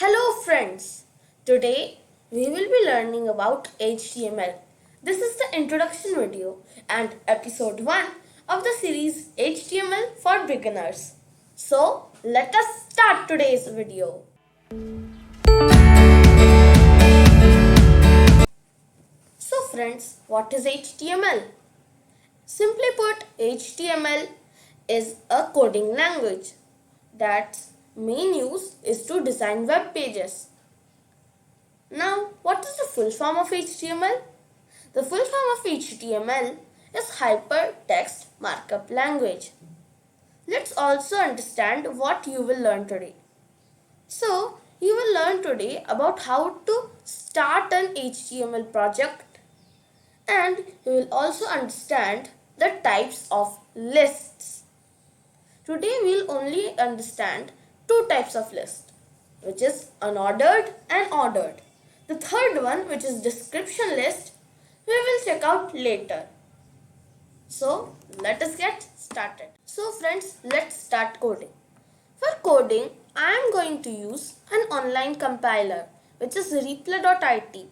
Hello friends, today we will be learning about HTML. This is the introduction video and episode 1 of the series HTML for beginners. So let us start today's video. So friends, what is HTML? Simply put, HTML is a coding language that's main use is to design web pages. Now, what is the full form of HTML? The full form of HTML is Hypertext Markup Language. Let's also understand what you will learn today. So, you will learn today about how to start an HTML project, and you will also understand the types of lists. Today we will only understand two types of list, which is unordered and ordered. The third one, which is description list, we will check out later. So let us get started. So friends, let's start coding. For coding, I am going to use an online compiler, which is replay.it.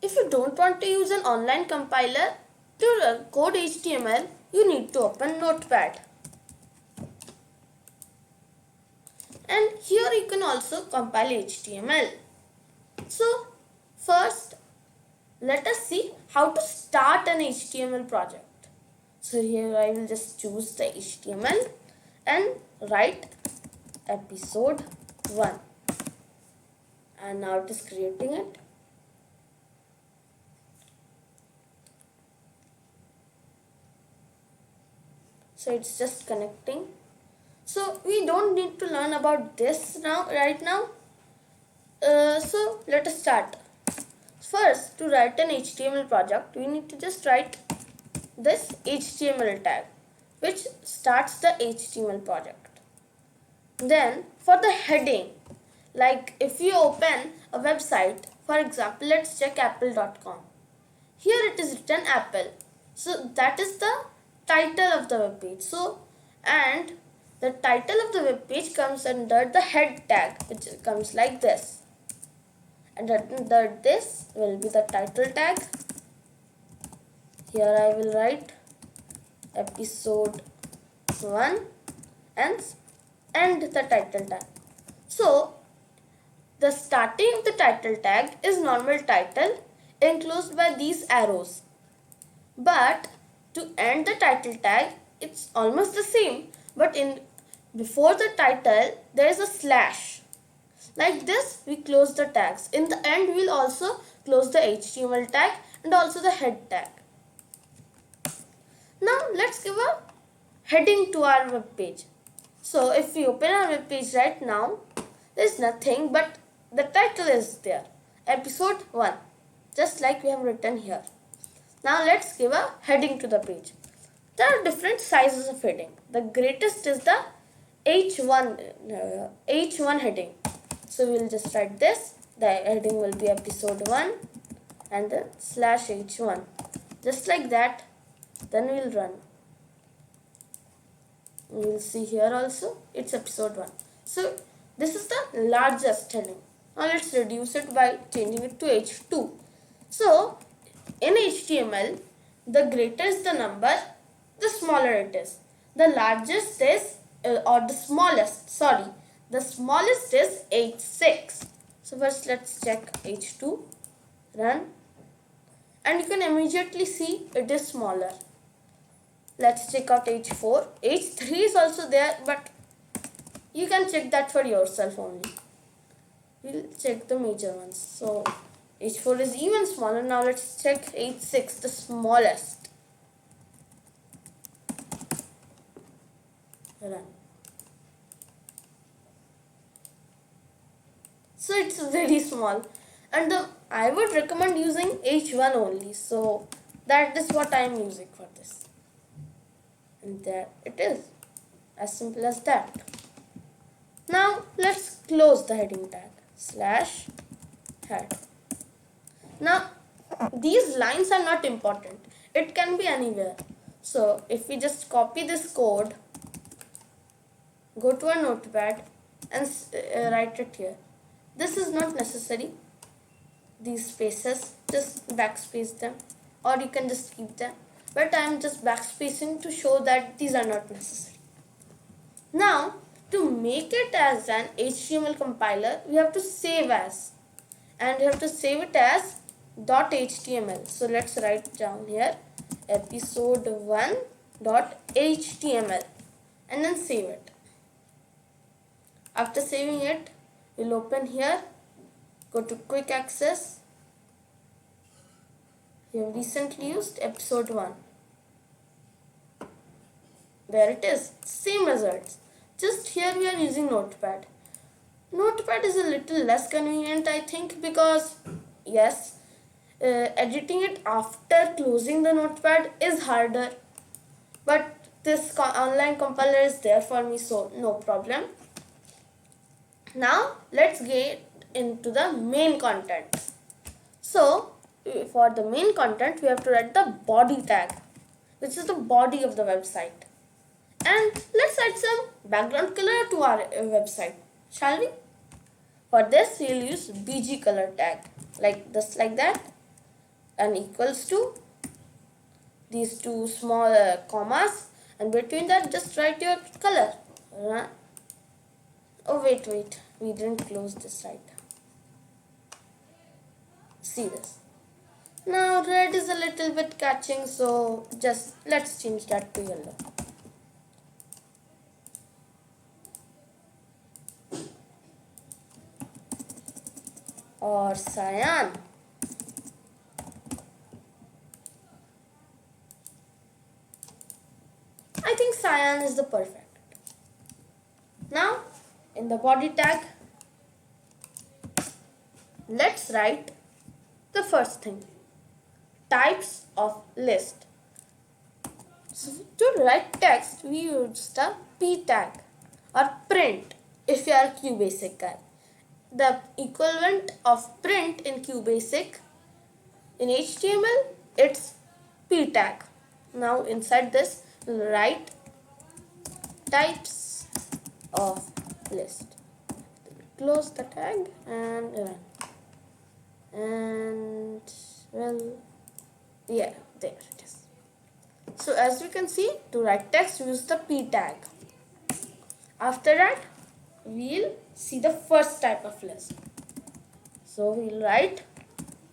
If you don't want to use an online compiler to code HTML, you need to open Notepad. And here you can also compile HTML. So first, let us see how to start an HTML project. So here I will just choose the HTML and write episode 1. And now it is creating it. So it's just connecting. So we don't need to learn about this right now. So let us start. First, to write an HTML project, we need to just write this HTML tag, which starts the HTML project. Then for the heading, like if you open a website, for example, let's check apple.com. Here it is written Apple. So that is the title of the web page. So, and the title of the web page comes under the head tag, which comes like this. And under this will be the title tag. Here I will write episode 1 and end the title tag. So the starting of the title tag is normal title enclosed by these arrows. But to end the title tag, it's almost the same, but before the title there is a slash. Like this, we close the tags. In the end, we'll also close the HTML tag and also the head tag. Now, let's give a heading to our web page. So, if we open our web page right now, there's nothing but the title is there. Episode 1. Just like we have written here. Now, let's give a heading to the page. There are different sizes of heading. The greatest is the H1 heading. So we'll just write this. The heading will be episode 1 and then /H1. Just like that. Then we'll run. You'll see here also it's episode 1. So this is the largest heading. Now let's reduce it by changing it to H2. So in HTML, the greater is the number, the smaller it is. The largest is the smallest is H6. So first let's check H2, run, and you can immediately see it is smaller. Let's check out H4. H3 is also there, but you can check that for yourself only. We'll check the major ones. So H4 is even smaller. Now let's check H6, the smallest. Run. So it's very small, and I would recommend using H1 only. So that is what I am using for this. And there it is, as simple as that. Now let's close the heading tag /head. Now these lines are not important. It can be anywhere. So if we just copy this code, go to a notepad and write it here. This is not necessary. These spaces, just backspace them, or you can just keep them. But I am just backspacing to show that these are not necessary. Now, to make it as an HTML compiler, we have to save as, and we have to save it as .html. So let's write down here episode1.html and then save it. After saving it, we'll open here, go to quick access. We have recently used episode 1. There it is, same results. Just here we are using Notepad. Notepad is a little less convenient, I think, because yes, editing it after closing the Notepad is harder. But this online compiler is there for me, so no problem. Now let's get into the main content. So for the main content, we have to write the body tag, which is the body of the website. And let's add some background color to our website, shall we? For this, we'll use BG color tag, like this, like that, and equals to these two small commas, and between that, just write your color. Oh wait, we didn't close this right. See this. Now red is a little bit catching, so just let's change that to yellow. Or cyan. I think cyan is the perfect. Now in the body tag, let's write the first thing, types of list. So to write text, we use the p tag or print if you are QBasic guy. The equivalent of print in QBasic, in HTML, it's p tag. Now inside this, we'll write types of list. Close the tag and run. And well, yeah, there it is. So as you can see, to write text, use the p tag. After that, we'll see the first type of list. So we'll write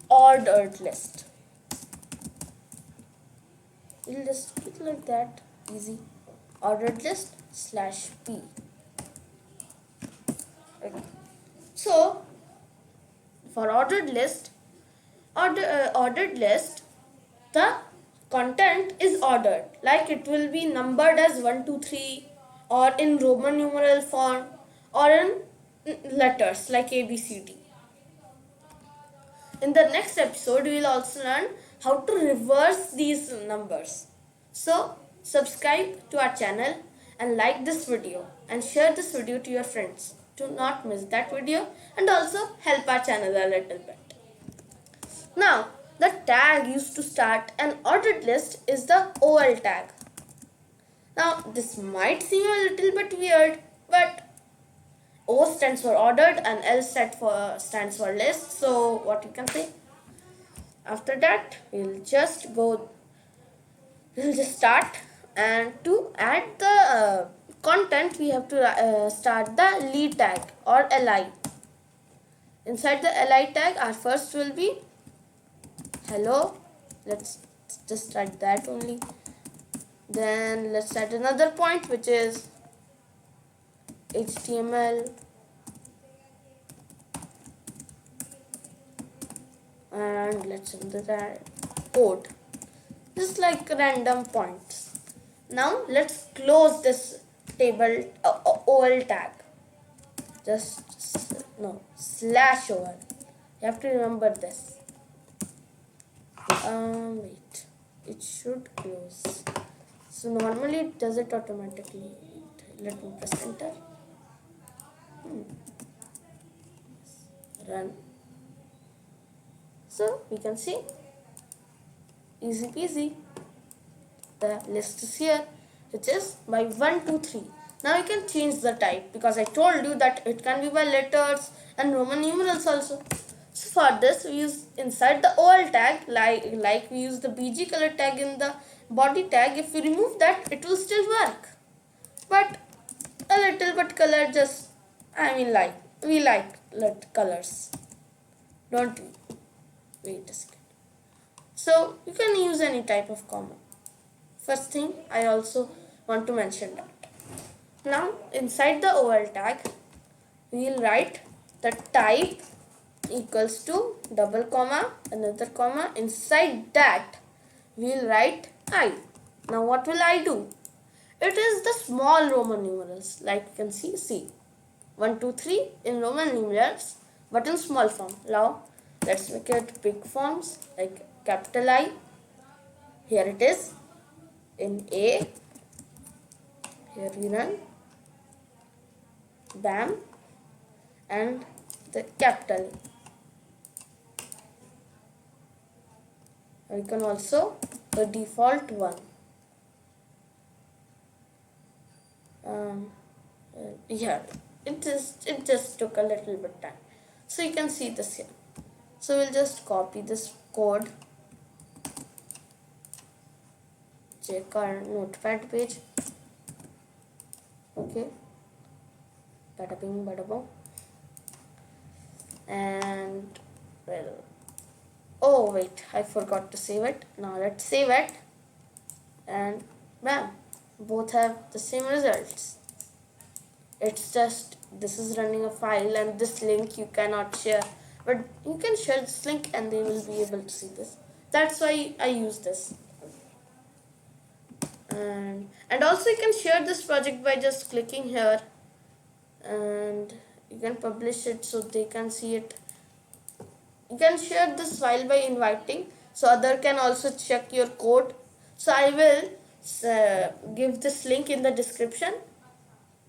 ordered list. We'll just keep it like that, easy. Ordered list /p. Okay. So for ordered list, the content is ordered, like it will be numbered as 1, 2, 3, or in Roman numeral form, or in letters like A, B, C, D. In the next episode, we will also learn how to reverse these numbers. So subscribe to our channel and like this video and share this video to your friends. Do not miss that video and also help our channel a little bit. Now, the tag used to start an ordered list is the OL tag. Now, this might seem a little bit weird, but O stands for ordered and L stands for list. So, what you can say? After that, we'll just start, and to add the content, we have to start the li tag or li. Inside the li tag, our first will be hello. Let's just write that only. Then let's add another point, which is HTML, and let's enter that code, just like random points. Now let's close this table OL tag. /OL. You have to remember this. Wait, it should close. So normally it does it automatically. Let me press enter. Run. So we can see, easy peasy. The list is here, which is by 1, 2, 3. Now you can change the type because I told you that it can be by letters and Roman numerals also. So for this we use inside the OL tag like we use the BG color tag in the body tag. If we remove that, it will still work. But a little bit color just we like colors, don't we? Wait a second. So you can use any type of comma. First thing I also want to mention that. Now inside the OL tag we will write the type equals to double comma, another comma. Inside that we will write I. Now what will I do? It is the small Roman numerals, like you can see 1, 2, 3 in Roman numerals, but in small form. Now let's make it big forms like capital I. Here it is in A. Here we run bam and the capital A. We can also the default one. Here it just took a little bit time, so you can see this here. So we'll just copy this code, check our notepad page. Okay, bada bing bada boom. And well, oh wait, I forgot to save it. Now let's save it, and bam, both have the same results. It's just this is running a file and this link you cannot share, but you can share this link and they will be able to see this. That's why I use this. And also you can share this project by just clicking here, and you can publish it so they can see it. You can share this file by inviting so other can also check your code. So I will give this link in the description.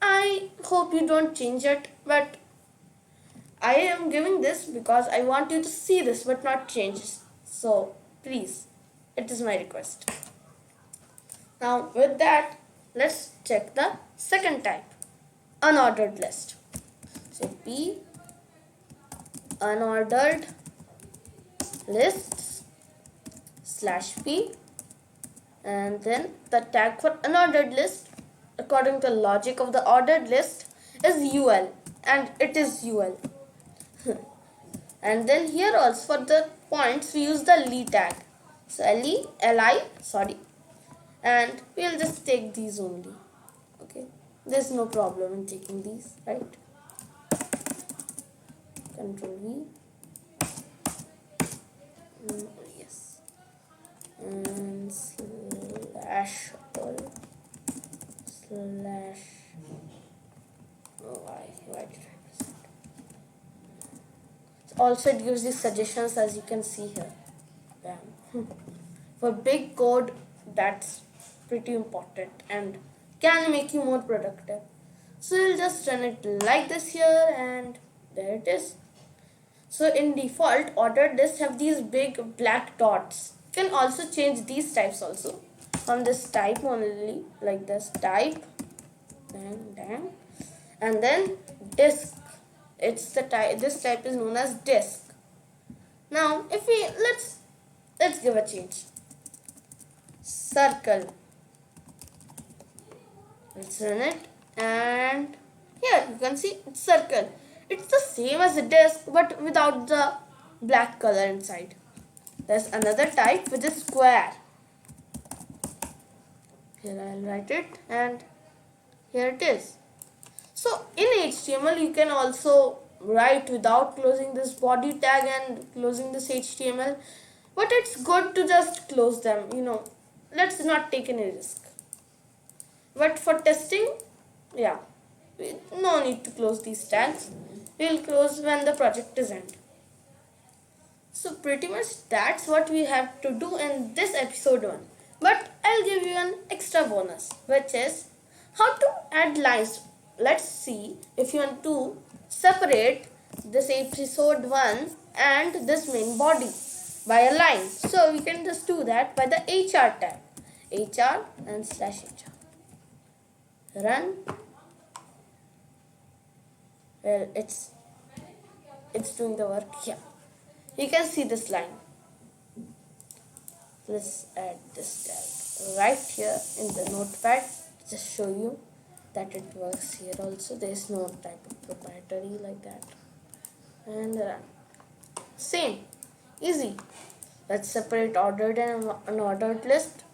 I hope you don't change it, but I am giving this because I want you to see this but not change it. So please, it is my request. Now with that, let's check the second type, unordered list. So P unordered lists /P, and then the tag for unordered list according to the logic of the ordered list is UL, and it is UL. And then here also for the points we use the li tag. So li, and we'll just take these only. Okay, there's no problem in taking these, right? Control V. Yes. And slash all. Slash. Oh, why did I press it? Also, it gives you suggestions, as you can see here. Bam. For big code, that's pretty important and can make you more productive. So you'll just run it like this here, and there it is. So in default, ordered lists have these big black dots. You can also change these types also from this type only, like this type, and then disk. It's the type. This type is known as disk. Now, if we let's give a change. Circle. Let's run it, and here you can see it's circle. It's the same as a disk but without the black color inside. There's another type which is square. Here I'll write it, and here it is. So in HTML you can also write without closing this body tag and closing this HTML, but it's good to just close them, let's not take any risk. But for testing, yeah, no need to close these tags. We'll close when the project is end. So pretty much that's what we have to do in this episode 1. But I'll give you an extra bonus, which is how to add lines. Let's see if you want to separate this episode 1 and this main body by a line. So we can just do that by the HR tag. HR and /HR. Run Well, it's doing the work. Yeah, you can see this line. Let's add this tag right here in the notepad. Just show you that it works here also. There is no type of proprietary like that. And run. Same, easy. Let's separate ordered and unordered list.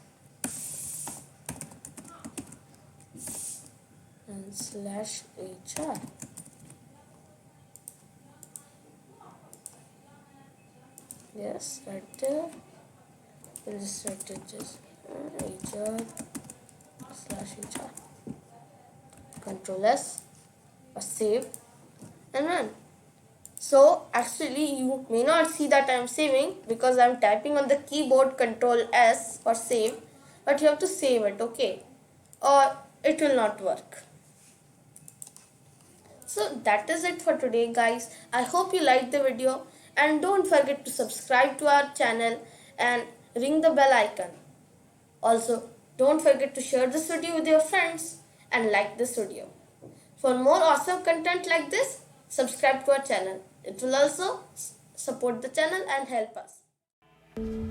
And slash HR. Yes, right there. We'll just write it just HR slash HR. Control S or save and run. So actually you may not see that I am saving because I am typing on the keyboard Control S for save, but you have to save it, okay, or it will not work. So that is it for today, guys. I hope you liked the video and don't forget to subscribe to our channel and ring the bell icon. Also, don't forget to share this video with your friends and like this video. For more awesome content like this, subscribe to our channel. It will also support the channel and help us.